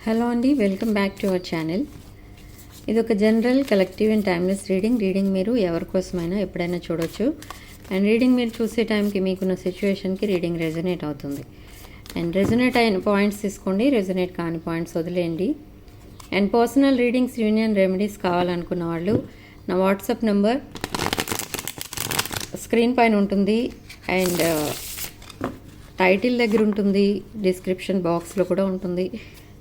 Hello అండి, welcome back to our channel. ఇది ఒక general collective and timeless reading మీరు ఎవరి కోసమైనా ఎప్పుడైనా చూడొచ్చు. అండ్ రీడింగ్ మీరు చూసే టైంకి మీకున్న సిచ్యువేషన్కి రీడింగ్ రెజొనేట్ అవుతుంది. అండ్ రెజొనేట్ అయిన పాయింట్స్ తీసుకోండి, రెజొనేట్ కాని పాయింట్స్ వదిలేయండి. And personal readings, union remedies కావాలనుకున్న వాళ్ళు నా వాట్సాప్ నెంబర్ స్క్రీన్ పైన ఉంటుంది అండ్ టైటిల్ దగ్గర ఉంటుంది, డిస్క్రిప్షన్ బాక్స్లో కూడా ఉంటుంది.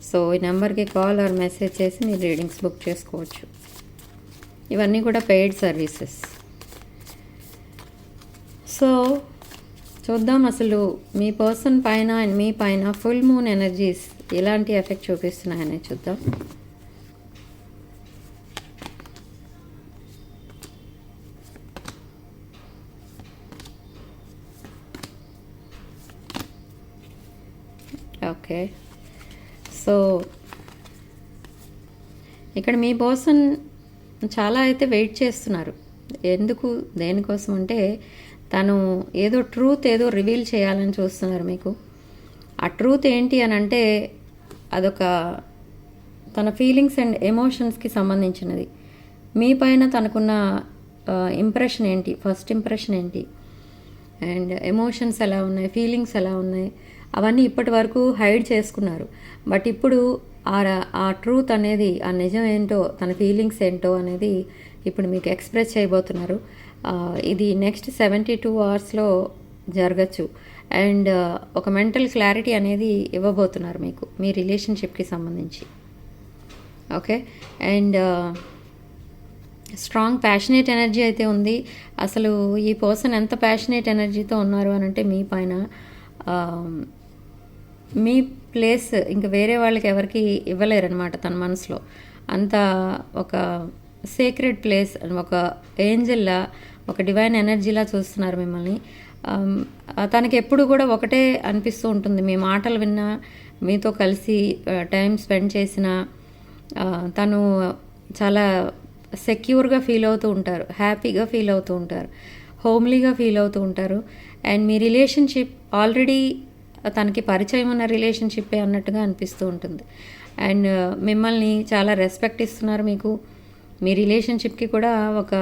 సో ఈ నెంబర్కి కాల్ ఆర్ మెసేజ్ చేసి మీరు రీడింగ్స్ బుక్ చేసుకోవచ్చు. ఇవన్నీ కూడా పెయిడ్ సర్వీసెస్. సో చూద్దాం అసలు మీ పర్సన్ పైన అండ్ మీ పైన ఫుల్ మూన్ ఎనర్జీస్ ఎలాంటి ఎఫెక్ట్ చూపిస్తున్నాయని చూద్దాం. ఓకే, సో ఇక్కడ మీ పర్సన్ చాలా అయితే వెయిట్ చేస్తున్నారు. ఎందుకు, దేనికోసం అంటే తను ఏదో ట్రూత్ ఏదో రివీల్ చేయాలని చూస్తున్నారు మీకు. ఆ ట్రూత్ ఏంటి అని అంటే అదొక తన ఫీలింగ్స్ అండ్ ఎమోషన్స్కి సంబంధించినది. మీ పైన తనకున్న ఇంప్రెషన్ ఏంటి, ఫస్ట్ ఇంప్రెషన్ ఏంటి, అండ్ ఎమోషన్స్ ఎలా ఉన్నాయి, ఫీలింగ్స్ ఎలా ఉన్నాయి, అవన్నీ ఇప్పటి వరకు హైడ్ చేసుకున్నారు. బట్ ఇప్పుడు ఆ ట్రూత్ అనేది, ఆ నిజం ఏంటో, తన ఫీలింగ్స్ ఏంటో అనేది ఇప్పుడు మీకు ఎక్స్ప్రెస్ చేయబోతున్నారు. ఇది నెక్స్ట్ 72 అవర్స్లో జరగచ్చు. అండ్ ఒక మెంటల్ క్లారిటీ అనేది ఇవ్వబోతున్నారు మీకు మీ రిలేషన్షిప్కి సంబంధించి. Okay, and strong passionate energy అయితే ఉంది. అసలు ఈ పర్సన్ ఎంత ప్యాషనేట్ ఎనర్జీతో ఉన్నారు అని అంటే మీ పైన మీ ప్లేస్ ఇంకా వేరే వాళ్ళకి ఎవరికి ఇవ్వలేరనమాట. తన మనసులో అంత ఒక సీక్రెట్ ప్లేస్, ఒక ఏంజల్లా, ఒక డివైన్ ఎనర్జీలా చూస్తున్నారు మిమ్మల్ని. తనకి ఎప్పుడు కూడా ఒకటే అనిపిస్తూ ఉంటుంది, మీ మాటలు విన్నా, మీతో కలిసి టైం స్పెండ్ చేసిన తను చాలా సెక్యూర్గా ఫీల్ అవుతూ ఉంటారు, హ్యాపీగా ఫీల్ అవుతూ ఉంటారు, హోమ్లీగా ఫీల్ అవుతూ ఉంటారు. అండ్ మీ రిలేషన్షిప్ ఆల్రెడీ తనకి పరిచయం ఉన్న రిలేషన్షిప్పే అన్నట్టుగా అనిపిస్తూ ఉంటుంది. అండ్ మిమ్మల్ని చాలా రెస్పెక్ట్ ఇస్తున్నారు మీకు. మీ రిలేషన్షిప్కి కూడా ఒక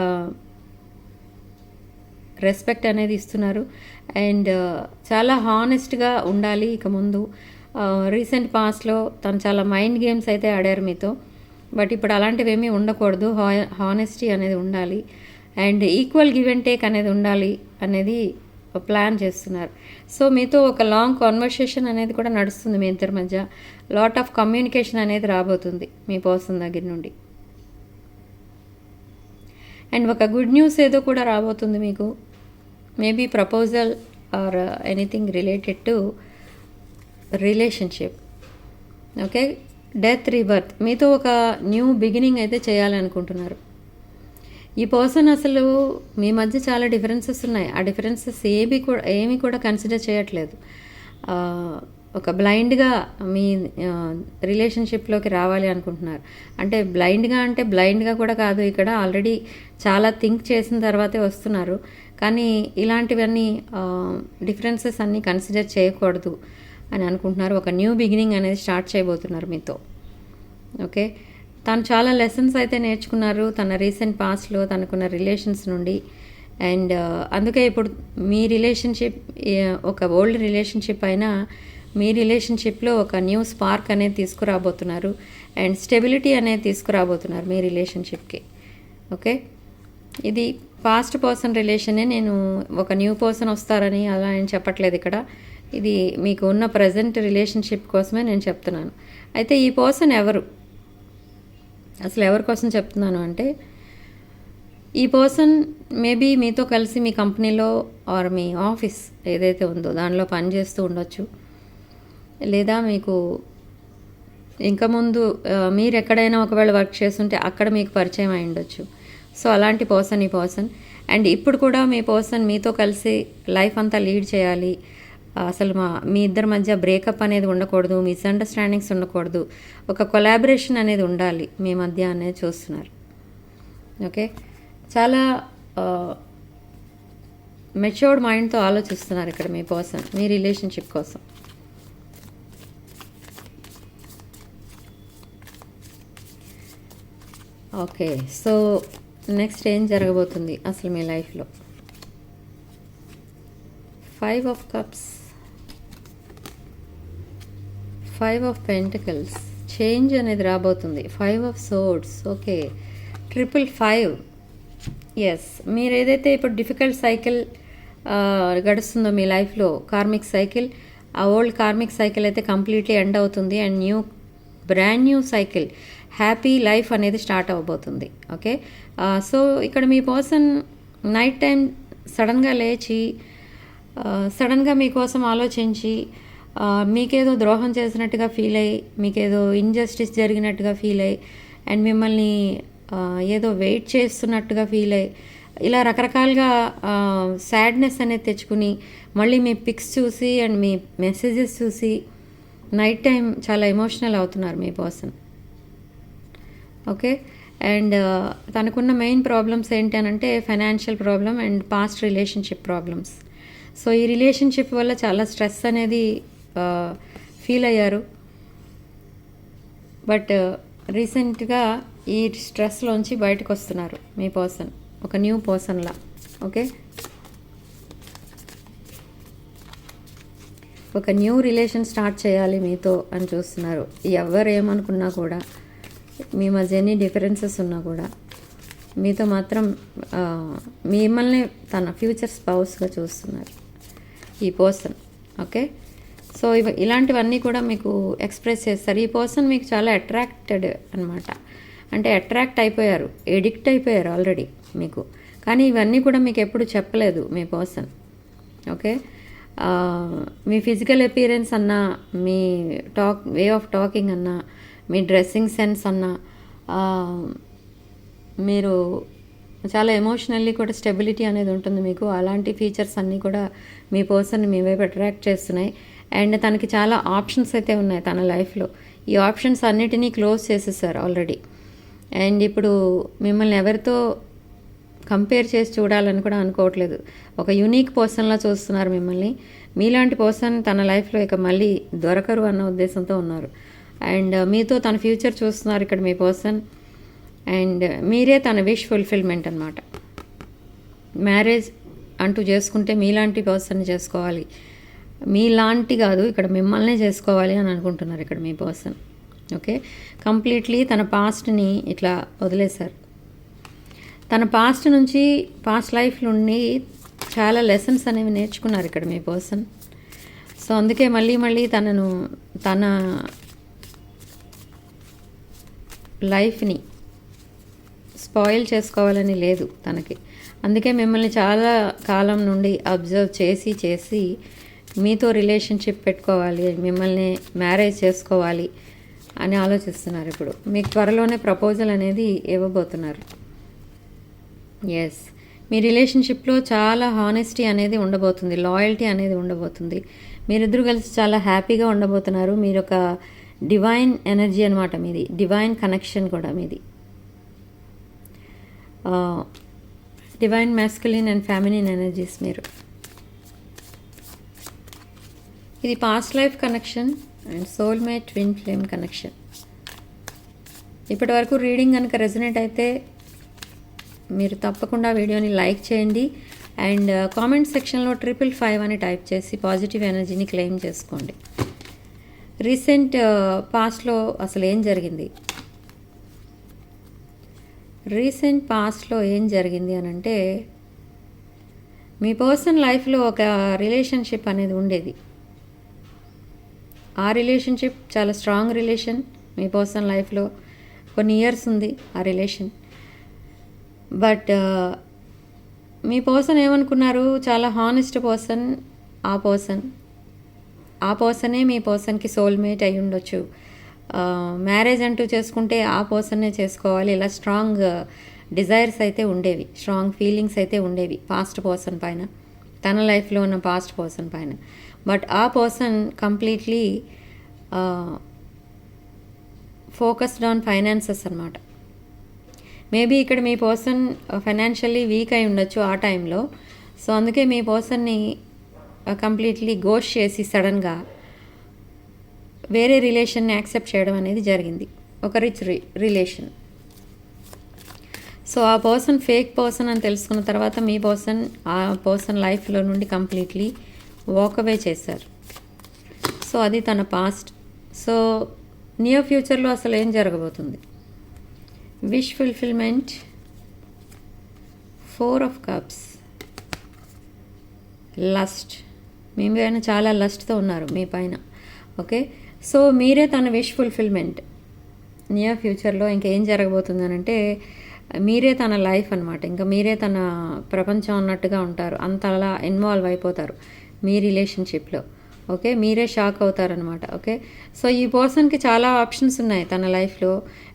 రెస్పెక్ట్ అనేది ఇస్తున్నారు. అండ్ చాలా హానెస్ట్గా ఉండాలి ఇక ముందు. రీసెంట్ పాస్ట్లో తను చాలా మైండ్ గేమ్స్ అయితే ఆడారు మీతో. బట్ ఇప్పుడు అలాంటివి ఏమీ ఉండకూడదు, హానెస్టీ అనేది ఉండాలి. And equal give and take అనేది ఉండాలి అనేది ప్లాన్ చేస్తున్నారు. సో మీతో ఒక లాంగ్ కాన్వర్సేషన్ అనేది కూడా నడుస్తుంది మీ ఇద్దరి మధ్య. లాట్ ఆఫ్ కమ్యూనికేషన్ అనేది రాబోతుంది మీ పర్సన్ దగ్గర నుండి. అండ్ ఒక గుడ్ న్యూస్ ఏదో కూడా రాబోతుంది మీకు. Maybe proposal or anything related to relationship. Okay, death, rebirth, మీతో ఒక న్యూ బిగినింగ్ అయితే చేయాలనుకుంటున్నారు. ఈ పర్సన్ అసలు మీ మధ్య చాలా డిఫరెన్సెస్ ఉన్నాయి. ఆ డిఫరెన్సెస్ ఏమీ కూడా కన్సిడర్ చేయట్లేదు. ఒక బ్లైండ్గా మీ రిలేషన్షిప్లోకి రావాలి అనుకుంటున్నారు. అంటే బ్లైండ్గా కూడా కాదు, ఇక్కడ ఆల్రెడీ చాలా థింక్ చేసిన తర్వాతే వస్తున్నారు. కానీ ఇలాంటివన్నీ డిఫరెన్సెస్ అన్నీ కన్సిడర్ చేయకూడదు అని అనుకుంటున్నారు. ఒక న్యూ బిగినింగ్ అనేది స్టార్ట్ చేయబోతున్నారు మీతో. ఓకే, తను చాలా లెసన్స్ అయితే నేర్చుకున్నారు తన రీసెంట్ పాస్ట్లో తనకున్న రిలేషన్స్ నుండి. అండ్ అందుకే ఇప్పుడు మీ రిలేషన్షిప్ ఒక ఓల్డ్ రిలేషన్షిప్ అయినా మీ రిలేషన్షిప్లో ఒక న్యూ స్పార్క్ అనేది తీసుకురాబోతున్నారు. అండ్ స్టెబిలిటీ అనేది తీసుకురాబోతున్నారు మీ రిలేషన్షిప్కి. ఓకే, ఇది పాస్ట్ పర్సన్ రిలేషనే. నేను ఒక న్యూ పర్సన్ వస్తారని అలా నేను చెప్పట్లేదు ఇక్కడ. ఇది మీకు ఉన్న ప్రజెంట్ రిలేషన్షిప్ కోసమే నేను చెప్తున్నాను. అయితే ఈ పర్సన్ ఎవరు, అసలు ఎవరి కోసం చెప్తున్నాను అంటే, ఈ పర్సన్ మేబీ మీతో కలిసి మీ కంపెనీలో ఆర్ మీ ఆఫీస్ ఏదైతే ఉందో దానిలో పనిచేస్తూ ఉండొచ్చు. లేదా మీకు ఇంకా ముందు మీరు ఎక్కడైనా ఒకవేళ వర్క్ చేస్తుంటే అక్కడ మీకు పరిచయం అయి ఉండొచ్చు. సో అలాంటి పర్సన్ ఈ పర్సన్. అండ్ ఇప్పుడు కూడా మీ పర్సన్ మీతో కలిసి లైఫ్ అంతా లీడ్ చేయాలి. అసలు మీ ఇద్దరి మధ్య బ్రేకప్ అనేది ఉండకూడదు, మిస్అండర్స్టాండింగ్స్ ఉండకూడదు, ఒక కొలాబరేషన్ అనేది ఉండాలి మీ మధ్య అనేది చూస్తున్నారు. ఓకే, చాలా మెచ్యూర్డ్ మైండ్తో ఆలోచిస్తున్నారు ఇక్కడ మీ పర్సన్ మీ రిలేషన్షిప్ కోసం. ఓకే. సో నెక్స్ట్ ఏం జరగబోతుంది అసలు మీ లైఫ్లో? 5 of cups, 5 of pentacles, change అనేది రాబోతుంది. 5 ఆఫ్ సోర్డ్స్, ఓకే. 555, ఎస్. మీరు ఏదైతే ఇప్పుడు డిఫికల్ట్ సైకిల్ గడుస్తుందో మీ లైఫ్లో, కార్మిక్ సైకిల్, ఆ ఓల్డ్ కార్మిక్ సైకిల్ అయితే కంప్లీట్లీ ఎండ్ అవుతుంది and brand new cycle, happy life అనేది స్టార్ట్ అవ్వబోతుంది. ఓకే. సో ఇక్కడ మీ పర్సన్ నైట్ టైం సడన్గా లేచి సడన్గా మీకోసం ఆలోచించి మీకేదో ద్రోహం చేసినట్టుగా ఫీల్ అయ్యి, మీకేదో ఇంజస్టిస్ జరిగినట్టుగా ఫీల్ అయ్యి అండ్ మిమ్మల్ని ఏదో వెయిట్ చేస్తున్నట్టుగా ఫీల్ అయ్యి ఇలా రకరకాలుగా సాడ్నెస్ అనేది తెచ్చుకుని మళ్ళీ మీ పిక్స్ చూసి అండ్ మీ మెసేజెస్ చూసి నైట్ టైం చాలా ఎమోషనల్ అవుతున్నారు మీ పర్సన్. ఓకే. అండ్ తనకున్న మెయిన్ ప్రాబ్లమ్స్ ఏంటి అని అంటే financial problem and past relationship problems. So ఈ రిలేషన్షిప్ వల్ల చాలా స్ట్రెస్ అనేది ఫీల్ అయ్యారు. బట్ రీసెంట్గా ఈ స్ట్రెస్లోంచి బయటకు వస్తున్నారు మీ పర్సన్, ఒక న్యూ పర్సన్లా. ఓకే. ఒక న్యూ రిలేషన్ స్టార్ట్ చేయాలి మీతో అని చూస్తున్నారు. ఎవరు ఏమనుకున్నా కూడా, మీ మధ్య ఎన్ని డిఫరెన్సెస్ ఉన్నా కూడా మీతో మాత్రం మిమ్మల్ని తన ఫ్యూచర్ స్పౌస్గా చూస్తున్నారు ఈ పర్సన్. ఓకే. సో ఇలాంటివన్నీ కూడా మీకు ఎక్స్ప్రెస్ చేస్తారు. ఈ పర్సన్ మీకు చాలా అట్రాక్టెడ్ అనమాట. అంటే అట్రాక్ట్ అయిపోయారు, ఎడిక్ట్ అయిపోయారు ఆల్రెడీ మీకు. కానీ ఇవన్నీ కూడా మీకు ఎప్పుడు చెప్పలేదు మీ పర్సన్. ఓకే. మీ ఫిజికల్ అపియరెన్స్ అన్నా, మీ వే ఆఫ్ టాకింగ్ అన్నా, మీ డ్రెస్సింగ్ సెన్స్ అన్నా, మీరు చాలా ఎమోషనల్లీ కూడా స్టెబిలిటీ అనేది ఉంటుంది మీకు. అలాంటి ఫీచర్స్ అన్నీ కూడా మీ పర్సన్ని మీ వైపు అట్రాక్ట్ చేస్తున్నాయి. అండ్ తనకి చాలా ఆప్షన్స్ అయితే ఉన్నాయి తన లైఫ్లో. ఈ ఆప్షన్స్ అన్నిటినీ క్లోజ్ చేసేసారు ఆల్రెడీ. అండ్ ఇప్పుడు మిమ్మల్ని ఎవరితో కంపేర్ చేసి చూడాలని కూడా అనుకోవట్లేదు. ఒక యూనిక్ పర్సన్లా చూస్తున్నారు మిమ్మల్ని. మీలాంటి పర్సన్ తన లైఫ్లో ఇక మళ్ళీ దొరకరు అన్న ఉద్దేశంతో ఉన్నారు. అండ్ మీతో తన ఫ్యూచర్ చూస్తున్నారు ఇక్కడ మీ పర్సన్. అండ్ మీరే తన విష్ ఫుల్ఫిల్మెంట్ అనమాట. మ్యారేజ్ అంటూ చేసుకుంటే మీలాంటి పర్సన్ని చేసుకోవాలి, మీలాంటి కాదు, ఇక్కడ మిమ్మల్నే చేసుకోవాలి అని అనుకుంటున్నారు ఇక్కడ మీ పర్సన్. ఓకే. కంప్లీట్లీ తన పాస్ట్ని ఇట్లా వదిలేశారు. తన పాస్ట్ నుంచి, పాస్ట్ లైఫ్ నుండి చాలా లెసన్స్ అనేవి నేర్చుకున్నారు ఇక్కడ మీ పర్సన్. సో అందుకే మళ్ళీ తన లైఫ్ని స్పాయిల్ చేసుకోవాలని లేదు తనకి. అందుకే మిమ్మల్ని చాలా కాలం నుండి అబ్జర్వ్ చేసి మీతో రిలేషన్షిప్ పెట్టుకోవాలి, మిమ్మల్ని మ్యారేజ్ చేసుకోవాలి అని ఆలోచిస్తున్నారు. ఇప్పుడు మీకు త్వరలోనే ప్రపోజల్ అనేది ఇవ్వబోతున్నారు. ఎస్. మీ రిలేషన్షిప్లో చాలా హానెస్టీ అనేది ఉండబోతుంది, లాయల్టీ అనేది ఉండబోతుంది. మీరిద్దరూ కలిసి చాలా హ్యాపీగా ఉండబోతున్నారు. మీరు ఒక డివైన్ ఎనర్జీ అనమాట మీది, డివైన్ కనెక్షన్ కూడా మీది. Divine masculine and feminine energies మీరు. ఇది past life connection and soulmate twin flame connection. ఇప్పటి వరకు రీడింగ్ కనుక రెజనేట్ అయితే మీరు తప్పకుండా వీడియోని లైక్ చేయండి అండ్ కామెంట్ సెక్షన్లో 555 అని టైప్ చేసి పాజిటివ్ ఎనర్జీని క్లెయిమ్ చేసుకోండి. రీసెంట్ పాస్ట్లో అసలు ఏం జరిగింది, రీసెంట్ పాస్ట్లో ఏం జరిగింది అని అంటే, మీ పర్సన్ లైఫ్లో ఒక రిలేషన్షిప్ అనేది ఉండేది. ఆ రిలేషన్షిప్ చాలా స్ట్రాంగ్ రిలేషన్. మీ పర్సన్ లైఫ్లో కొన్ని ఇయర్స్ ఉంది ఆ రిలేషన్. బట్ మీ పర్సన్ ఏమనుకున్నారు, చాలా హానెస్ట్ పర్సన్ ఆ పర్సనే మీ పర్సన్కి సోల్మేట్ అయి ఉండొచ్చు. మ్యారేజ్ అంటూ చేసుకుంటే ఆ పర్సన్నే చేసుకోవాలి, ఇలా స్ట్రాంగ్ డిజైర్స్ అయితే ఉండేవి, స్ట్రాంగ్ ఫీలింగ్స్ అయితే ఉండేవి పాస్ట్ పర్సన్ పైన, తన లైఫ్లో ఉన్న పాస్ట్ పర్సన్ పైన. బట్ ఆ person completely focused on finances అనమాట. మేబీ ఇక్కడ మీ పర్సన్ ఫైనాన్షియల్లీ వీక్ అయి ఉండొచ్చు ఆ టైంలో. సో అందుకే మీ పర్సన్ని కంప్లీట్లీ గోష్ చేసి సడన్గా వేరే రిలేషన్ని యాక్సెప్ట్ చేయడం అనేది జరిగింది, ఒక రిచ్ రిలేషన్. సో ఆ పర్సన్ ఫేక్ పర్సన్ అని తెలుసుకున్న తర్వాత మీ పర్సన్ ఆ పర్సన్ లైఫ్లో నుండి కంప్లీట్లీ వాక్ అవే చేశారు. సో అది తన పాస్ట్. సో నియర్ ఫ్యూచర్లో అసలు ఏం జరగబోతుంది? Wish fulfilment, 4 of cups, lust. మీ పైన చాలా లస్ట్తో ఉన్నారు మీ పైన. ఓకే, సో మీరే తన విష్ ఫుల్ఫిల్మెంట్. నియర్ ఫ్యూచర్లో ఇంకా ఏం జరగబోతుంది అని అంటే మీరే తన లైఫ్ అనమాట. ఇంకా మీరే తన ప్రపంచం అన్నట్టుగా ఉంటారు. అంతలా ఇన్వాల్వ్ అయిపోతారు మీ రిలేషన్షిప్లో. ఓకే, మీరే షాక్ అవుతారనమాట. ఓకే, సో ఈ పర్సన్కి చాలా ఆప్షన్స్ ఉన్నాయి తన లైఫ్లో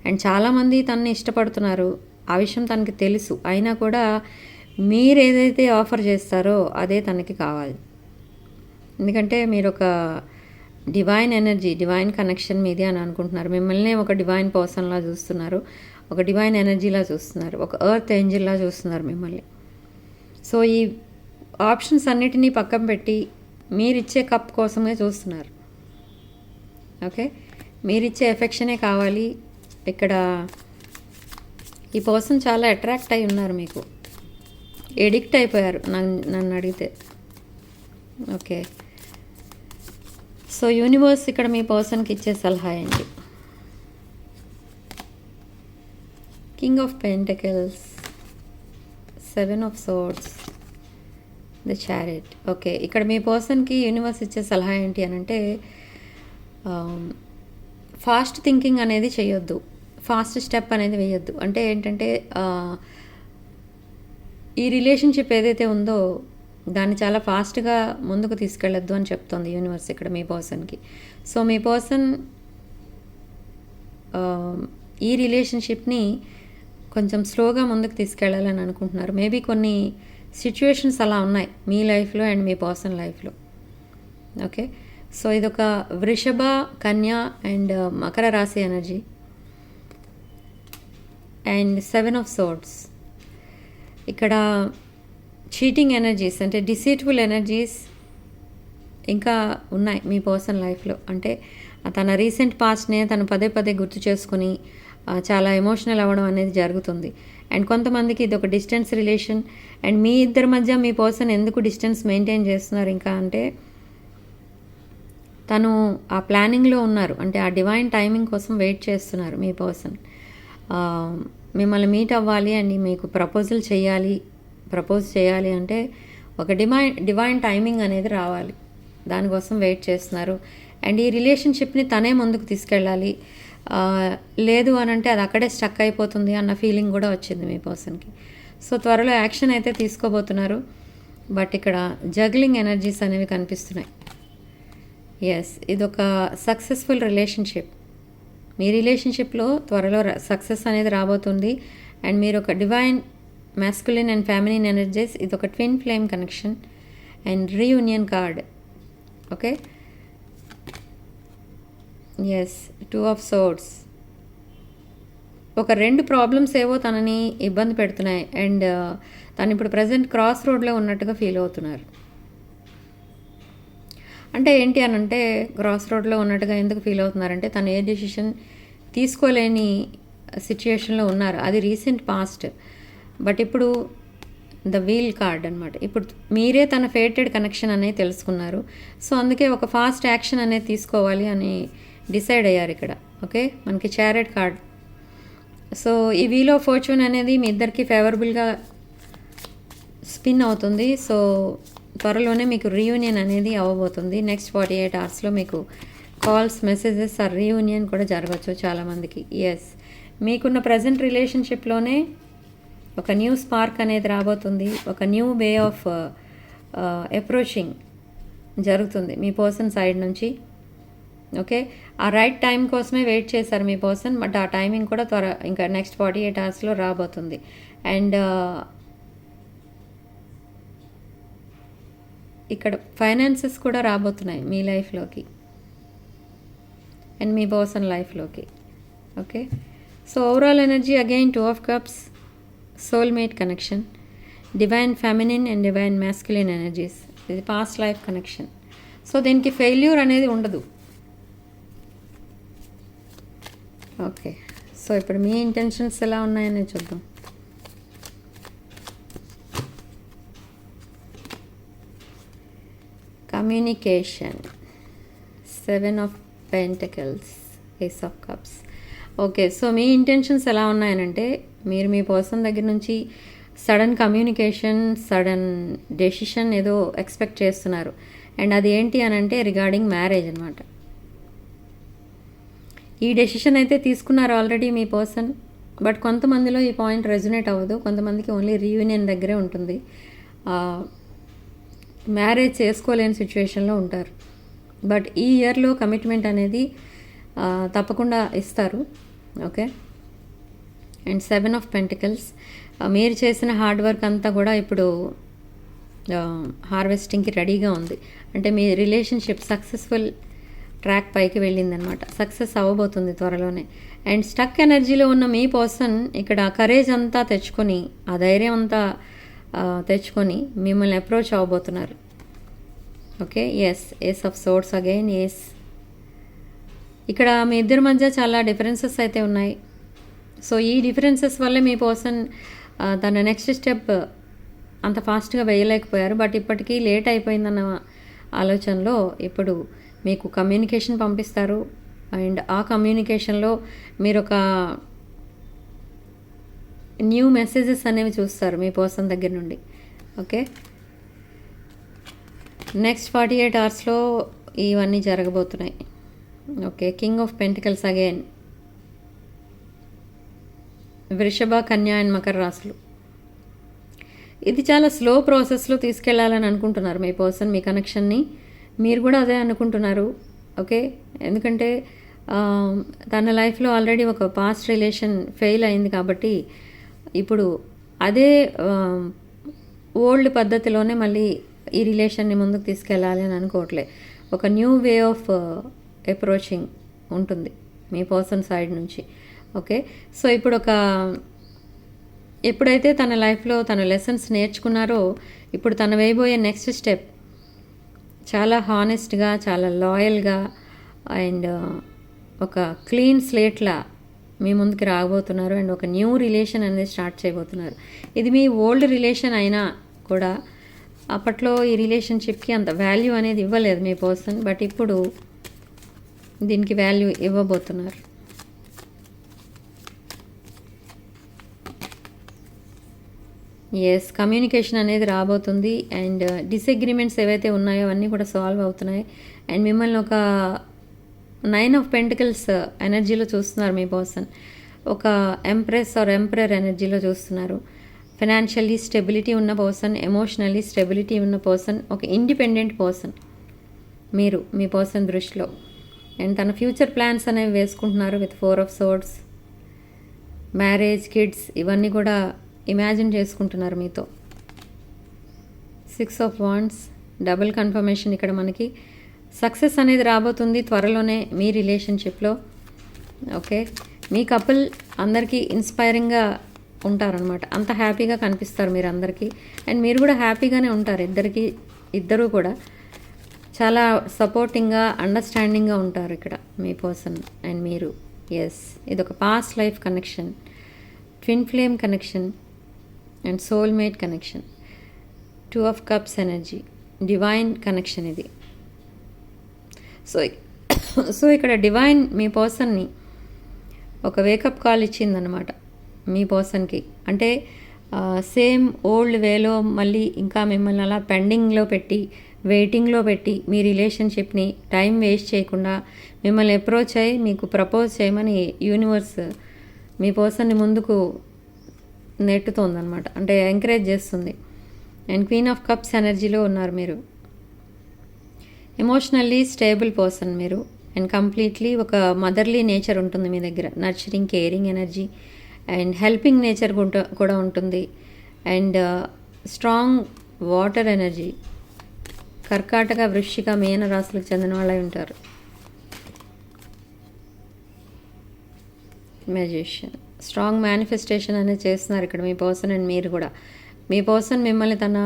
అండ్ చాలామంది తనని ఇష్టపడుతున్నారు. ఆ విషయం తనకి తెలుసు. అయినా కూడా మీరు ఏదైతే ఆఫర్ చేస్తారో అదే తనకి కావాలి. ఎందుకంటే మీరు ఒక డివైన్ ఎనర్జీ, డివైన్ కనెక్షన్ మీది అని అనుకుంటున్నారు. మిమ్మల్ని ఒక డివైన్ పర్సన్లా చూస్తున్నారు, ఒక డివైన్ ఎనర్జీలా చూస్తున్నారు, ఒక ఎర్త్ ఏంజిల్లా చూస్తున్నారు మిమ్మల్ని. సో ఈ ఆప్షన్స్ అన్నిటినీ పక్కన పెట్టి మీరిచ్చే కప్ కోసమే చూస్తున్నారు. ఓకే, మీరిచ్చే ఎఫెక్షనే కావాలి. ఇక్కడ ఈ పర్సన్ చాలా అట్రాక్ట్ అయి ఉన్నారు మీకు, ఎడిక్ట్ అయిపోయారు నన్ను అడిగితే. ఓకే, సో యూనివర్స్ ఇక్కడ మీ పర్సన్కి ఇచ్చే సలహా ఏంటి? King of pentacles, 7 of swords, the chariot. Okay, ఇక్కడ మీ పర్సన్కి యూనివర్స్ ఇచ్చే సలహా ఏంటి అని అంటే ఫాస్ట్ థింకింగ్ అనేది చేయొద్దు, ఫాస్ట్ స్టెప్ అనేది వేయొద్దు. అంటే ఏంటంటే ఈ రిలేషన్షిప్ ఏదైతే ఉందో దాన్ని చాలా ఫాస్ట్గా ముందుకు తీసుకెళ్ళొద్దు అని చెప్తోంది యూనివర్స్ ఇక్కడ మీ పర్సన్కి. సో మీ పర్సన్ ఈ రిలేషన్షిప్ని కొంచెం స్లోగా ముందుకు తీసుకెళ్ళాలని అనుకుంటున్నారు. మేబీ కొన్ని సిచ్యువేషన్స్ అలా ఉన్నాయి మీ లైఫ్లో అండ్ మీ పర్సన్ లైఫ్లో. ఓకే, సో ఇదొక వృషభ, కన్య అండ్ మకర రాశి ఎనర్జీ అండ్ 7 ఆఫ్ సోర్డ్స్. ఇక్కడ చీటింగ్ ఎనర్జీస్ అంటే డిసీట్ఫుల్ ఎనర్జీస్ ఇంకా ఉన్నాయి మీ పర్సన్ లైఫ్లో. అంటే తన రీసెంట్ పాస్ట్నే తను పదే పదే గుర్తు చేసుకుని చాలా ఎమోషనల్ అవ్వడం అనేది జరుగుతుంది. అండ్ కొంతమందికి ఇది ఒక డిస్టెన్స్ రిలేషన్. అండ్ మీ ఇద్దరి మధ్య మీ పర్సన్ ఎందుకు డిస్టెన్స్ మెయింటైన్ చేస్తున్నారు ఇంకా అంటే తను ఆ ప్లానింగ్లో ఉన్నారు. అంటే ఆ డివైన్ టైమింగ్ కోసం వెయిట్ చేస్తున్నారు మీ పర్సన్. మిమ్మల్ని మీట్ అవ్వాలి అండ్ మీకు ప్రపోజ్ చేయాలి అంటే ఒక డివైన్ టైమింగ్ అనేది రావాలి. దానికోసం వెయిట్ చేస్తున్నారు. అండ్ ఈ రిలేషన్షిప్ని తనే ముందుకు తీసుకెళ్ళాలి. లేదు అని అంటే అది అక్కడే స్టక్ అయిపోతుంది అన్న ఫీలింగ్ కూడా వచ్చింది మీ పర్సన్కి. సో త్వరలో యాక్షన్ అయితే తీసుకోబోతున్నారు. బట్ ఇక్కడ జగ్లింగ్ ఎనర్జీస్ అనేవి కనిపిస్తున్నాయి. ఎస్, ఇదొక సక్సెస్ఫుల్ రిలేషన్షిప్. మీ రిలేషన్షిప్లో త్వరలో సక్సెస్ అనేది రాబోతుంది. అండ్ మీరు ఒక divine masculine and feminine energies. ఇది ఒక twin flame connection and reunion card. Okay, yes, 2 of swords. ఒక 2 ప్రాబ్లమ్స్ ఏవో తనని ఇబ్బంది పెడుతున్నాయి అండ్ తను ఇప్పుడు ప్రజెంట్ క్రాస్ రోడ్లో ఉన్నట్టుగా ఫీల్ అవుతున్నారు. అంటే ఏంటి అని అంటే క్రాస్ రోడ్లో ఉన్నట్టుగా ఎందుకు ఫీల్ అవుతున్నారంటే తను ఏ డెసిషన్ తీసుకోలేని సిచ్యుయేషన్లో ఉన్నారు. అది రీసెంట్ పాస్ట్. బట్ ఇప్పుడు ద వీల్ కార్డ్ అనమాట. ఇప్పుడు మీరే తన ఫేటెడ్ కనెక్షన్ అనేది తెలుసుకున్నారు. సో అందుకే ఒక ఫాస్ట్ యాక్షన్ అనేది తీసుకోవాలి అని డిసైడ్ అయ్యారు ఇక్కడ. ఓకే, మనకి చారెట్ కార్డ్. సో ఈ వీల్ ఆఫ్ ఫార్చ్యూన్ అనేది మీ ఇద్దరికి ఫేవరబుల్గా స్పిన్ అవుతుంది. సో త్వరలోనే మీకు రీయూనియన్ అనేది అవ్వబోతుంది. నెక్స్ట్ 48 అవర్స్లో మీకు కాల్స్, మెసేజెస్ ఆర్ రీయూనియన్ కూడా జరగచ్చు చాలామందికి. ఎస్, మీకున్న ప్రజెంట్ రిలేషన్షిప్లోనే ఒక న్యూ స్పార్క్ అనేది రాబోతుంది. ఒక న్యూ వే ఆఫ్ అప్రోచింగ్ జరుగుతుంది మీ పర్సన్ సైడ్ నుంచి. ఓకే, ఆ రైట్ టైం కోసమే వెయిట్ చేశారు మీ పర్సన్. బట్ ఆ టైమింగ్ కూడా ఇంకా నెక్స్ట్ 48 అవర్స్లో రాబోతుంది. అండ్ ఇక్కడ ఫైనాన్సెస్ కూడా రాబోతున్నాయి మీ లైఫ్లోకి అండ్ మీ పర్సన్ లైఫ్లోకి. Okay, so overall energy again 2 of cups, soulmate connection, divine feminine and divine masculine energies. ఇది పాస్ట్ లైఫ్ కనెక్షన్. సో దీనికి ఫెయిల్యూర్ అనేది ఉండదు. ఓకే, సో ఇప్పుడు మీ ఇంటెన్షన్స్ ఎలా ఉన్నాయని చూద్దాం. Communication, 7 of Pentacles, Ace of Cups. Okay, so me intentions ఎలా ఉన్నాయనంటే మీరు మీ పర్సన్ దగ్గర నుంచి సడన్ కమ్యూనికేషన్, సడన్ డెసిషన్ ఏదో ఎక్స్పెక్ట్ చేస్తున్నారు. అండ్ అది ఏంటి అని అంటే రిగార్డింగ్ మ్యారేజ్ అనమాట. ఈ డెసిషన్ అయితే తీసుకున్నారు ఆల్రెడీ మీ పర్సన్. బట్ కొంతమందిలో ఈ పాయింట్ రెజొనేట్ అవ్వదు, కొంతమందికి ఓన్లీ రీయూనియన్ దగ్గరే ఉంటుంది. మ్యారేజ్ చేసుకోలేని సిచ్యువేషన్లో ఉంటారు. బట్ ఈ ఇయర్లో కమిట్మెంట్ అనేది తప్పకుండా ఇస్తారు. ఓకే, అండ్ 7 of Pentacles, మీరు చేసిన హార్డ్ వర్క్ అంతా కూడా ఇప్పుడు హార్వెస్టింగ్కి రెడీగా ఉంది. అంటే మీ రిలేషన్షిప్ సక్సెస్ఫుల్ ట్రాక్ పైకి వెళ్ళిందనమాట. సక్సెస్ అవ్వబోతుంది త్వరలోనే. అండ్ స్టక్ ఎనర్జీలో ఉన్న మీ పర్సన్ ఇక్కడ కరేజ్ అంతా తెచ్చుకొని, ఆ ధైర్యం అంతా తెచ్చుకొని మిమ్మల్ని అప్రోచ్ అవ్వబోతున్నారు. Okay, yes, ace of swords again, yes. ఇక్కడ మీ ఇద్దరి మధ్య చాలా డిఫరెన్సెస్ అయితే ఉన్నాయి. సో ఈ డిఫరెన్సెస్ వల్లే మీ పర్సన్ తన నెక్స్ట్ స్టెప్ అంత ఫాస్ట్గా వేయలేకపోయారు. బట్ ఇప్పటికీ లేట్ అయిపోయిందన్న ఆలోచనలో ఇప్పుడు మీకు కమ్యూనికేషన్ పంపిస్తారు. అండ్ ఆ కమ్యూనికేషన్లో మీరు ఒక న్యూ మెసేజెస్ అనేవి చూస్తారు మీ పర్సన్ దగ్గర నుండి. ఓకే, నెక్స్ట్ 48 అవర్స్లో ఇవన్నీ జరగబోతున్నాయి. Okay, king of pentacles again, వృషభ, కన్యా అండ్ మకర రాశులు. ఇది చాలా స్లో ప్రాసెస్లో తీసుకెళ్లాలని అనుకుంటున్నారు మీ పర్సన్ మీ కనెక్షన్ని. మీరు కూడా అదే అనుకుంటున్నారు. ఓకే, ఎందుకంటే తన లైఫ్లో ఆల్రెడీ ఒక పాస్ట్ రిలేషన్ ఫెయిల్ అయింది కాబట్టి ఇప్పుడు అదే ఓల్డ్ పద్ధతిలోనే మళ్ళీ ఈ రిలేషన్ని ముందుకు తీసుకెళ్ళాలి అని అనుకోవట్లే. ఒక న్యూ వే ఆఫ్ అప్రోచింగ్ ఉంటుంది మీ పర్సన్ సైడ్ నుంచి. ఓకే, సో ఎప్పుడైతే తన లైఫ్లో తన లెసన్స్ నేర్చుకున్నారో ఇప్పుడు తన వేయబోయే నెక్స్ట్ స్టెప్ చాలా హానెస్ట్గా, చాలా లాయల్గా అండ్ ఒక క్లీన్ స్లేట్లా మీ ముందుకు రాబోతున్నారు. అండ్ ఒక న్యూ రిలేషన్ అనేది స్టార్ట్ చేయబోతున్నారు. ఇది మీ ఓల్డ్ రిలేషన్ అయినా కూడా అప్పట్లో ఈ రిలేషన్షిప్కి అంత వాల్యూ అనేది ఇవ్వలేదు మీ పర్సన్. బట్ ఇప్పుడు దీనికి వాల్యూ ఇవ్వబోతున్నారు. ఎస్, కమ్యూనికేషన్ అనేది రాబోతుంది. అండ్ డిసగ్రిమెంట్స్ ఏవైతే ఉన్నాయో అవన్నీ కూడా సాల్వ్ అవుతున్నాయి. అండ్ మిమ్మల్ని ఒక 9 of Pentacles ఎనర్జీలో చూస్తున్నారు మీ పర్సన్. ఒక ఎంప్రెస్ ఆర్ ఎంపరర్ ఎనర్జీలో చూస్తున్నారు. ఫైనాన్షియల్లీ స్టెబిలిటీ ఉన్న పర్సన్, ఎమోషనల్లీ స్టెబిలిటీ ఉన్న పర్సన్, ఒక ఇండిపెండెంట్ పర్సన్ మీరు మీ పర్సన్ దృష్టిలో. అండ్ తన ఫ్యూచర్ ప్లాన్స్ అనేవి వేసుకుంటున్నారు with 4 of Swords. Marriage, kids ఇవన్నీ కూడా ఇమాజిన్ చేసుకుంటున్నారు మీతో. 6 of Wands, డబుల్ కన్ఫర్మేషన్. ఇక్కడ మనకి సక్సెస్ అనేది రాబోతుంది త్వరలోనే మీ రిలేషన్షిప్లో. ఓకే, మీ కపుల్ అందరికీ ఇన్స్పైరింగ్గా ఉంటారనమాట. అంత హ్యాపీగా కనిపిస్తారు మీరు అందరికీ. అండ్ మీరు కూడా హ్యాపీగానే ఉంటారు. ఇద్దరూ కూడా చాలా సపోర్టింగ్గా, అండర్స్టాండింగ్గా ఉంటారు ఇక్కడ మీ పర్సన్ అండ్ మీరు. ఎస్, ఇది ఒక past life connection, twin flame connection and soulmate connection. 2 of Cups energy, divine connection ఇది. సో ఇక్కడ డివైన్ మీ పర్సన్ని ఒక వేకప్ కాల్ ఇచ్చిందనమాట మీ పర్సన్కి. అంటే సేమ్ ఓల్డ్ వేలో మళ్ళీ ఇంకా మిమ్మల్ని అలా పెండింగ్లో పెట్టి, వెయిటింగ్లో పెట్టి మీ రిలేషన్షిప్ని టైం వేస్ట్ చేయకుండా మిమ్మల్ని అప్రోచ్ అయ్యి మీకు ప్రపోజ్ చేయమని యూనివర్స్ మీ పర్సన్ని ముందుకు నెట్టుతోందనమాట. అంటే ఎంకరేజ్ చేస్తుంది. అండ్ క్వీన్ ఆఫ్ కప్స్ ఎనర్జీలో ఉన్నారు మీరు. ఎమోషనల్లీ స్టేబుల్ పర్సన్ మీరు. అండ్ కంప్లీట్లీ ఒక మదర్లీ నేచర్ ఉంటుంది మీ దగ్గర. Nurturing, caring energy and helping nature కూడా ఉంటుంది. And strong water energy. కర్కాటక, వృశ్చిక, మీన రాశులకు చెందిన వాళ్ళై ఉంటారు. మెజిషియన్, స్ట్రాంగ్ మేనిఫెస్టేషన్ అనేది చేస్తున్నారు ఇక్కడ మీ పర్సన్ అండ్ మీరు కూడా. మీ పర్సన్ మిమ్మల్ని తన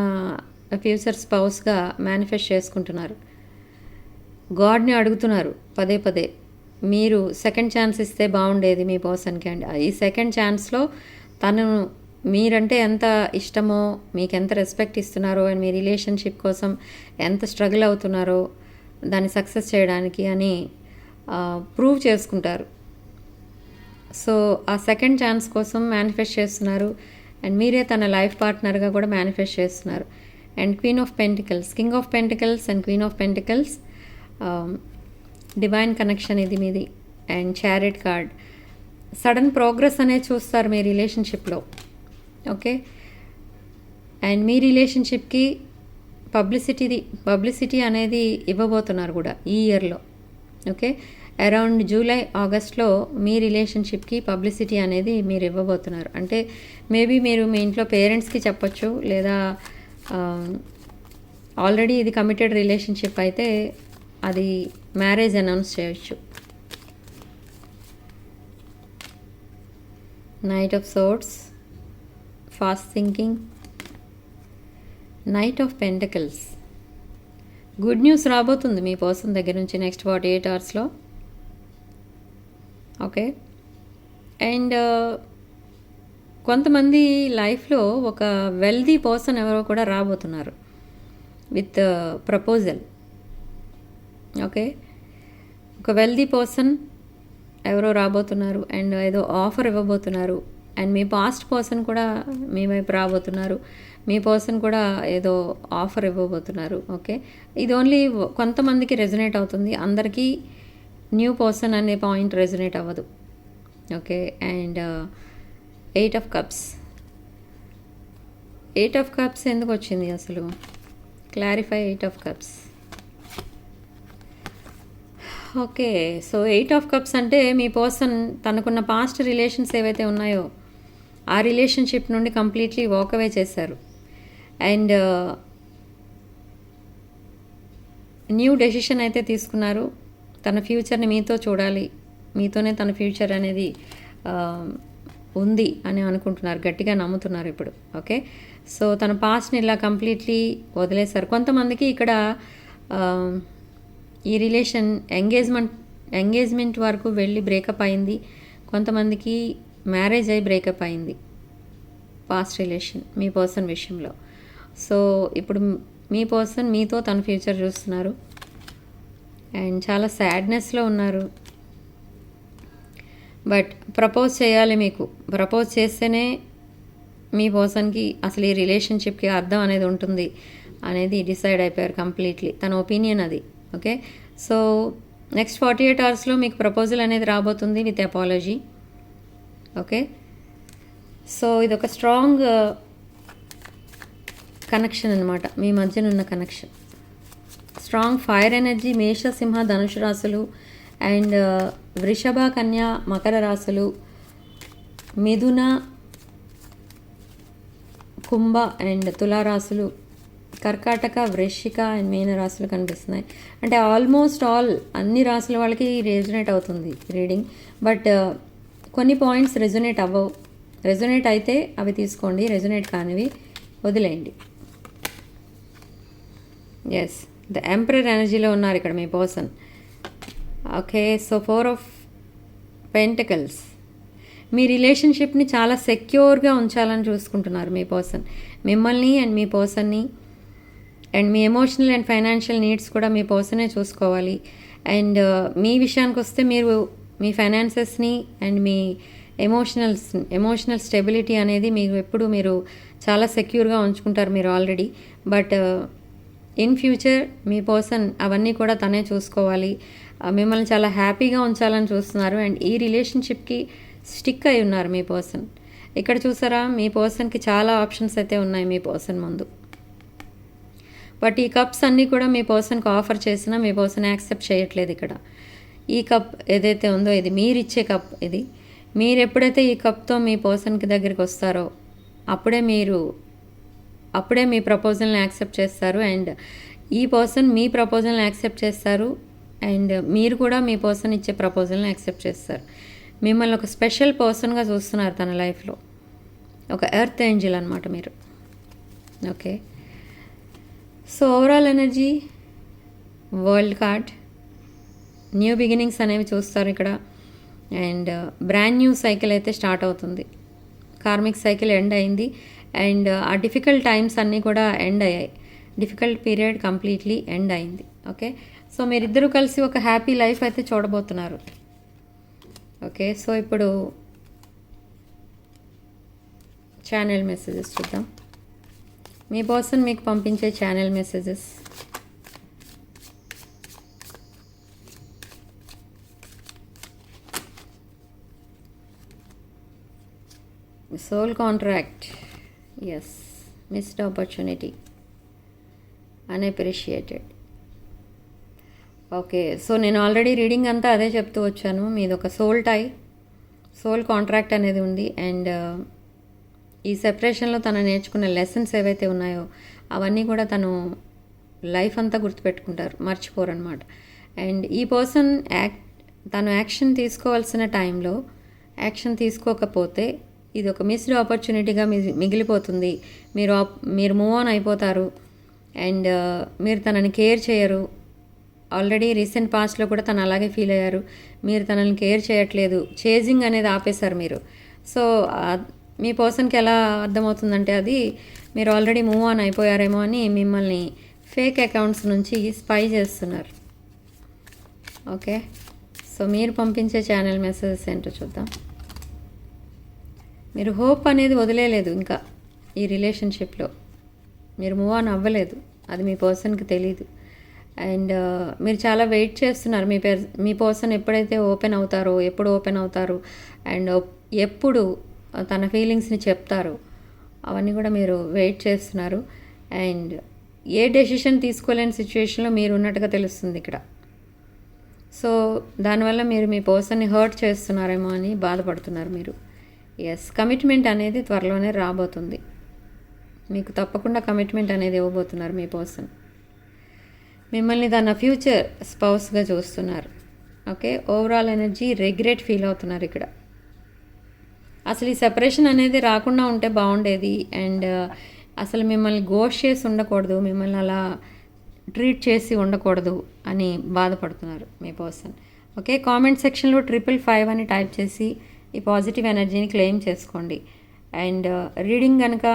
ఫ్యూచర్ స్పౌస్గా మేనిఫెస్ట్ చేసుకుంటున్నారు. గాడ్ని అడుగుతున్నారు పదే పదే. మీరు సెకండ్ ఛాన్స్ ఇస్తే బాగుండేది మీ పర్సన్కి. అండ్ ఈ సెకండ్ ఛాన్స్లో తను మీరంటే ఎంత ఇష్టమో, మీకు ఎంత రెస్పెక్ట్ ఇస్తున్నారో అండ్ మీ రిలేషన్షిప్ కోసం ఎంత స్ట్రగుల్ అవుతున్నారో దాన్ని సక్సెస్ చేయడానికి అని ప్రూవ్ చేసుకుంటారు. సో ఆ సెకండ్ ఛాన్స్ కోసం మేనిఫెస్ట్ చేస్తున్నారు అండ్ మీరే తన లైఫ్ పార్ట్నర్గా కూడా మేనిఫెస్ట్ చేస్తున్నారు. And queen of pentacles, king of pentacles and queen of pentacles, divine connection ఇది మీది. And chariot card, sudden progress అనేది చూస్తారు మీ రిలేషన్షిప్లో. ఓకే, అండ్ మీ రిలేషన్షిప్కి పబ్లిసిటీ అనేది ఇవ్వబోతున్నారు కూడా ఈ ఇయర్లో. ఓకే, అరౌండ్ జూలై ఆగస్ట్లో మీ రిలేషన్షిప్కి పబ్లిసిటీ అనేది మీరు ఇవ్వబోతున్నారు. అంటే మేబీ మీరు మీ ఇంట్లో పేరెంట్స్కి చెప్పొచ్చు, లేదా ఆల్రెడీ ఇది కమిటెడ్ రిలేషన్షిప్ అయితే అది మ్యారేజ్ అనౌన్స్ చేయొచ్చు. Knight of swords, fast thinking, knight of pentacles. Good news రాబోతుంది మీ పర్సన్ దగ్గర నుంచి నెక్స్ట్ 48 అవర్స్లో. ఓకే, అండ్ కొంతమంది లైఫ్లో ఒక వెల్దీ పర్సన్ ఎవరో కూడా రాబోతున్నారు విత్ ప్రపోజల్. ఓకే, ఒక వెల్దీ పర్సన్ ఎవరో రాబోతున్నారు అండ్ ఏదో ఆఫర్ ఇవ్వబోతున్నారు. అండ్ మీ పాస్ట్ పర్సన్ కూడా మీ వైపు రాబోతున్నారు, మీ పర్సన్ కూడా ఏదో ఆఫర్ ఇవ్వబోతున్నారు. ఓకే, ఇది ఓన్లీ కొంతమందికి రెజొనేట్ అవుతుంది, అందరికీ న్యూ పర్సన్ అనే పాయింట్ రెజొనేట్ అవ్వదు. Okay, and 8 of cups. 8 of cups ఎందుకు వచ్చింది అసలు? Clarify 8 of cups. Okay, so 8 of cups అంటే మీ పర్సన్ తనకున్న పాస్ట్ రిలేషన్స్ ఏవైతే ఉన్నాయో ఆ రిలేషన్షిప్ నుండి కంప్లీట్లీ వాక్ అవే చేశారు. అండ్ న్యూ డెసిషన్ అయితే తీసుకున్నారు. తన ఫ్యూచర్ని మీతో చూడాలి, మీతోనే తన ఫ్యూచర్ అనేది ఉంది అని అనుకుంటున్నారు, గట్టిగా నమ్ముతున్నారు ఇప్పుడు. ఓకే, సో తన పాస్ట్ని ఇలా కంప్లీట్లీ వదిలేశారు. కొంతమందికి ఇక్కడ ఈ రిలేషన్ ఎంగేజ్మెంట్ వరకు వెళ్ళి బ్రేకప్ అయింది, కొంతమందికి మ్యారేజ్ అయి బ్రేకప్ అయింది పాస్ట్ రిలేషన్ మీ పర్సన్ విషయంలో. సో ఇప్పుడు మీ పర్సన్ మీతో తన ఫ్యూచర్ చూస్తున్నారు అండ్ చాలా సాడ్నెస్లో ఉన్నారు. బట్ ప్రపోజ్ చేయాలి, మీకు ప్రపోజ్ చేస్తేనే మీ పర్సన్కి అసలు ఈ రిలేషన్షిప్కి అర్థం అనేది ఉంటుంది అనేది డిసైడ్ అయిపోయారు కంప్లీట్లీ. తన ఒపీనియన్ అది. ఓకే, సో నెక్స్ట్ 48 అవర్స్లో మీకు ప్రపోజల్ అనేది రాబోతుంది విత్ అపాలజీ. ఓకే, సో ఇది ఒక స్ట్రాంగ్ కనెక్షన్ అనమాట, మీ మధ్యన ఉన్న కనెక్షన్. Strong fire energy. మేష, సింహ, ధనుషు రాశులు అండ్ వృషభ, కన్య, మకర రాశులు, మిథున, కుంభ అండ్ తులారాశులు, కర్కాటక, వృశ్చిక అండ్ మీన రాశులు కనిపిస్తున్నాయి. అంటే ఆల్మోస్ట్ ఆల్ అన్ని రాశుల వాళ్ళకి రెజొనేట్ అవుతుంది రీడింగ్. బట్ కొన్ని పాయింట్స్ రెజొనేట్ అవ్వవు. రెజొనేట్ అయితే అవి తీసుకోండి, రెజొనేట్ కానివి వదిలేయండి. ఎస్, ద ఎంపరర్ ఎనర్జీలో ఉన్నారు ఇక్కడ మీ person. Okay, so 4 of pentacles. మీ రిలేషన్షిప్ని చాలా సెక్యూర్గా ఉంచాలని చూసుకుంటున్నారు మీ పర్సన్. మిమ్మల్ని అండ్ మీ పర్సన్ని and me emotional and financial needs కూడా మీ పర్సనే చూసుకోవాలి. అండ్ మీ విషయానికి వస్తే మీరు మీ ఫైనాన్సెస్ని అండ్ మీ ఎమోషనల్ స్టెబిలిటీ అనేది మీరు చాలా సెక్యూర్గా ఉంచుకుంటారు మీరు already. But in future me person అవన్నీ కూడా తనే చూసుకోవాలి, మిమ్మల్ని చాలా హ్యాపీగా ఉంచాలని చూస్తున్నారు. అండ్ ఈ రిలేషన్షిప్కి స్టిక్ అయి ఉన్నారు మీ పర్సన్. ఇక్కడ చూసారా, మీ పర్సన్కి చాలా ఆప్షన్స్ అయితే ఉన్నాయి మీ పర్సన్ ముందు. బట్ ఈ కప్స్ అన్నీ కూడా మీ పర్సన్కి ఆఫర్ చేసినా మీ పర్సన్ యాక్సెప్ట్ చేయట్లేదు. ఇక్కడ ఈ కప్ ఏదైతే ఉందో ఇది మీరిచ్చే కప్. ఇది మీరు ఎప్పుడైతే ఈ కప్తో మీ పర్సన్కి దగ్గరికి వస్తారో అప్పుడే మీ ప్రపోజల్ని యాక్సెప్ట్ చేస్తారు. అండ్ ఈ పర్సన్ మీ ప్రపోజల్ని యాక్సెప్ట్ చేస్తారు అండ్ మీరు కూడా మీ పర్సన్ ఇచ్చే ప్రపోజల్ని యాక్సెప్ట్ చేస్తారు. మిమ్మల్ని ఒక స్పెషల్ పర్సన్గా చూస్తున్నారు తన లైఫ్లో, ఒక ఎర్త్ ఏంజిల్ అనమాట మీరు. Okay, so overall energy world card, new beginnings అనేవి చూస్తారు ఇక్కడ. అండ్ బ్రాండ్ న్యూ సైకిల్ అయితే స్టార్ట్ అవుతుంది కార్మిక్ సైకిల్ ఎండ్ అయింది అండ్ ఆ డిఫికల్ట్ టైమ్స్ అన్నీ కూడా ఎండ్ అయ్యాయి. డిఫికల్ట్ పీరియడ్ కంప్లీట్లీ ఎండ్ అయింది. ఓకే, సో మీరిద్దరూ కలిసి ఒక హ్యాపీ లైఫ్ అయితే చూడబోతున్నారు. ఓకే, సో ఇప్పుడు ఛానల్ మెసేజెస్ చూద్దాం. మీ పర్సన్ మీకు పంపించే channel messages. Soul contract, yes, missed opportunity, unappreciated. Okay, so నేను ఆల్రెడీ రీడింగ్ అంతా అదే చెప్తూ వచ్చాను. మీది ఒక సోల్ టై, సోల్ కాంట్రాక్ట్ అనేది ఉంది. అండ్ ఈ సెపరేషన్లో తను నేర్చుకున్న లెసన్స్ ఏవైతే ఉన్నాయో అవన్నీ కూడా తను లైఫ్ అంతా గుర్తుపెట్టుకుంటారు, మర్చిపోరనమాట. అండ్ ఈ పర్సన్ తను యాక్షన్ తీసుకోవాల్సిన టైంలో యాక్షన్ తీసుకోకపోతే ఇది ఒక మిస్డ్ ఆపర్చునిటీగా మిగిలిపోతుంది. మీరు మూవ్ ఆన్ అయిపోతారు అండ్ మీరు తనని కేర్ చేయరు. ఆల్రెడీ రీసెంట్ పాస్ట్లో కూడా తను అలాగే ఫీల్ అయ్యారు. మీరు తనని కేర్ చేయట్లేదు, చేజింగ్ అనేది ఆపేశారు మీరు. సో మీ పర్సన్కి ఎలా అర్థమవుతుందంటే అది మీరు ఆల్రెడీ మూవ్ ఆన్ అయిపోయారేమో అని మిమ్మల్ని ఫేక్ అకౌంట్స్ నుంచి స్పై చేస్తున్నారు. ఓకే, సో మీరు పంపించే ఛానల్ మెసేజెస్ ఏంటో చూద్దాం. మీరు హోప్ అనేది వదిలేయలేదు, ఇంకా ఈ రిలేషన్షిప్లో మీరు మూవ్ ఆన్ అవ్వలేదు, అది మీ పర్సన్కి తెలీదు. అండ్ మీరు చాలా వెయిట్ చేస్తున్నారు. మీ పర్సన్ ఎప్పుడైతే ఓపెన్ అవుతారో, ఎప్పుడు ఓపెన్ అవుతారు అండ్ ఎప్పుడు తన ఫీలింగ్స్ని చెప్తారు, అవన్నీ కూడా మీరు వెయిట్ చేస్తున్నారు. అండ్ ఏ డెసిషన్ తీసుకోలేని సిచ్యువేషన్లో మీరు ఉన్నట్టుగా తెలుస్తుంది ఇక్కడ. సో దానివల్ల మీరు మీ పర్సన్ని హర్ట్ చేస్తున్నారేమో అని బాధపడుతున్నారు మీరు. ఎస్, కమిట్మెంట్ అనేది త్వరలోనే రాబోతుంది. మీకు తప్పకుండా కమిట్మెంట్ అనేది ఇవ్వబోతున్నారు మీ పర్సన్. మిమ్మల్ని తన ఫ్యూచర్ స్పౌస్గా చూస్తున్నారు. Okay, overall energy regret feel అవుతున్నారు ఇక్కడ. అసలు ఈ సెపరేషన్ అనేది రాకుండా ఉంటే బాగుండేది. అండ్ అసలు మిమ్మల్ని గోష్ చేసి ఉండకూడదు, మిమ్మల్ని అలా ట్రీట్ చేసి ఉండకూడదు అని బాధపడుతున్నారు మీ పర్సన్. ఓకే, కామెంట్ సెక్షన్లో 555 అని టైప్ చేసి ఈ పాజిటివ్ ఎనర్జీని క్లెయిమ్ చేసుకోండి. అండ్ రీడింగ్ కనుక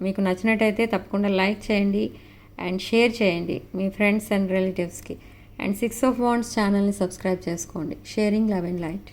మీకు నచ్చినట్టయితే తప్పకుండా లైక్ చేయండి అండ్ షేర్ చేయండి మీ ఫ్రెండ్స్ అండ్ రిలేటివ్స్కి. అండ్ 6 of Wands ఛానల్ని సబ్స్క్రైబ్ చేసుకోండి. Sharing love and light.